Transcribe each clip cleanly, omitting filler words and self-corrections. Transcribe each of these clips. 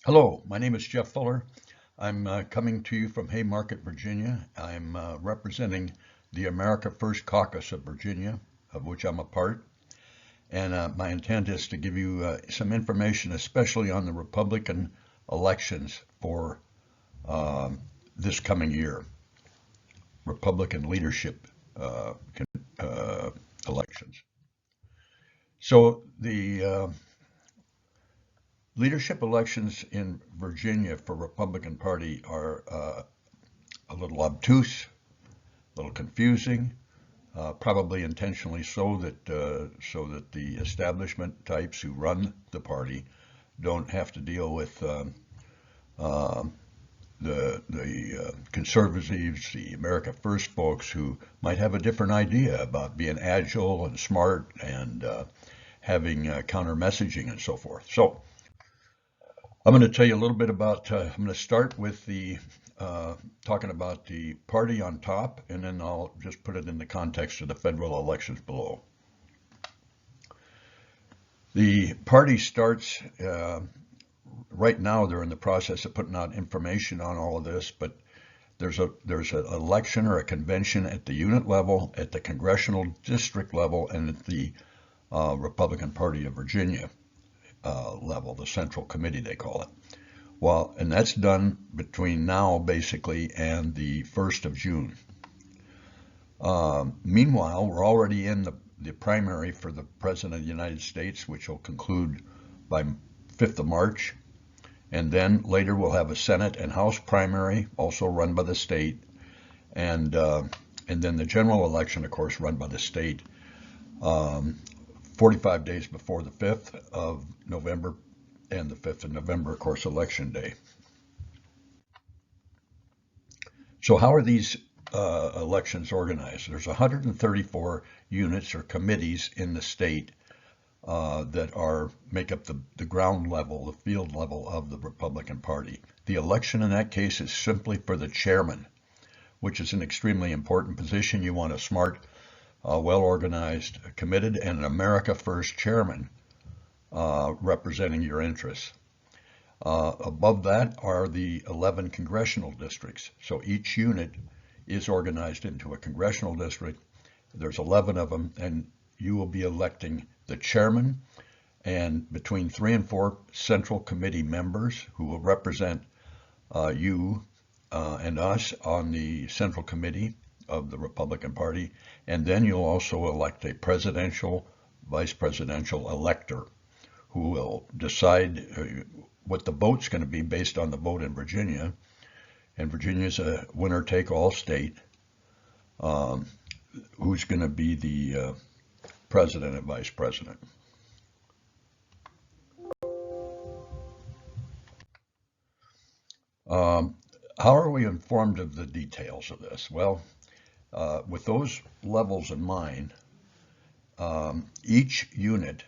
Hello, my name is Jeff Fuller. I'm coming to you from Haymarket, Virginia. I'm representing the America First Caucus of Virginia, of which I'm a part. And my intent is to give you some information, especially on the Republican elections for this coming year, Republican leadership elections. So the leadership elections in Virginia for Republican Party are a little obtuse, a little confusing, probably intentionally so that the establishment types who run the party don't have to deal with the conservatives, the America First folks who might have a different idea about being agile and smart and having counter messaging and so forth. So I'm going to tell you a little bit about, I'm going to start with the talking about the party on top, and then I'll just put it in the context of the federal elections below. The party starts, right now they're in the process of putting out information on all of this, but there's an election or a convention at the unit level, at the congressional district level, and at the Republican Party of Virginia level, the Central Committee they call it. Well, and that's done between now basically and the 1st of June. Meanwhile, we're already in the primary for the President of the United States, which will conclude by 5th of March. And then later we'll have a Senate and House primary, also run by the state. And then the general election, of course, run by the state. 45 days before the 5th of November, and the 5th of November, of course, Election Day. So how are these elections organized? There's 134 units or committees in the state that make up the ground level, the field level of the Republican Party. The election in that case is simply for the chairman, which is an extremely important position. You want a smart, well-organized, committed, and an America First chairman representing your interests. Above that are the 11 congressional districts. So each unit is organized into a congressional district. There's 11 of them, and you will be electing the chairman and between 3 and 4 central committee members who will represent you and us on the central committee of the Republican Party. And then you'll also elect a presidential, vice presidential elector who will decide what the vote's going to be based on the vote in Virginia. And Virginia's a winner-take-all state. Who's going to be the president and vice president? How are we informed of the details of this? Well, with those levels in mind, each unit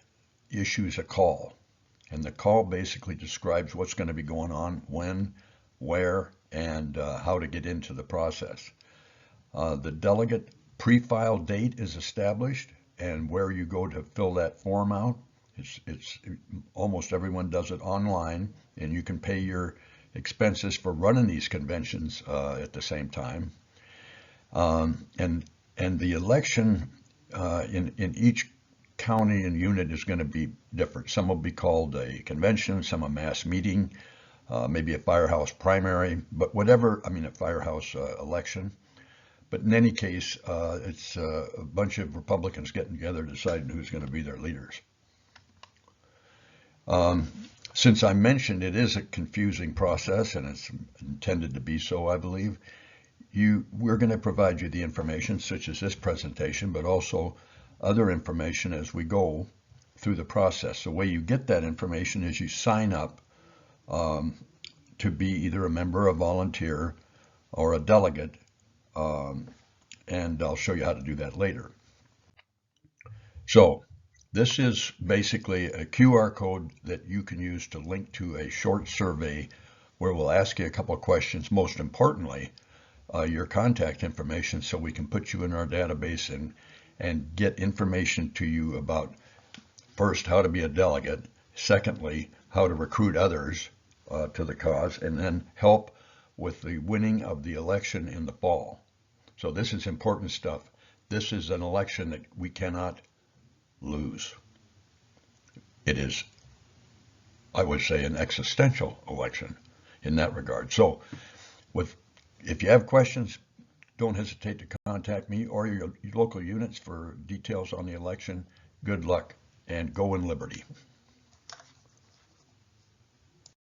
issues a call, and the call basically describes what's going to be going on, when, where, and how to get into the process. The delegate pre-file date is established, and where you go to fill that form out. It's almost everyone does it online, and you can pay your expenses for running these conventions at the same time. And the election in each county and unit is going to be different. Some will be called a convention, some a mass meeting, maybe a firehouse primary, but whatever, a firehouse election. But in any case, it's a bunch of Republicans getting together deciding who's going to be their leaders. Since I mentioned it is a confusing process, and it's intended to be so, I believe, we're going to provide you the information such as this presentation, but also other information as we go through the process. The way you get that information is you sign up to be either a member, a volunteer, or a delegate, and I'll show you how to do that later. So this is basically a QR code that you can use to link to a short survey where we'll ask you a couple of questions, most importantly, your contact information, so we can put you in our database and get information to you about, first, how to be a delegate, secondly, how to recruit others, to the cause, and then help with the winning of the election in the fall. So this is important stuff. This is an election that we cannot lose. It is, I would say, an existential election in that regard. So if you have questions, don't hesitate to contact me or your local units for details on the election. Good luck, and go in liberty.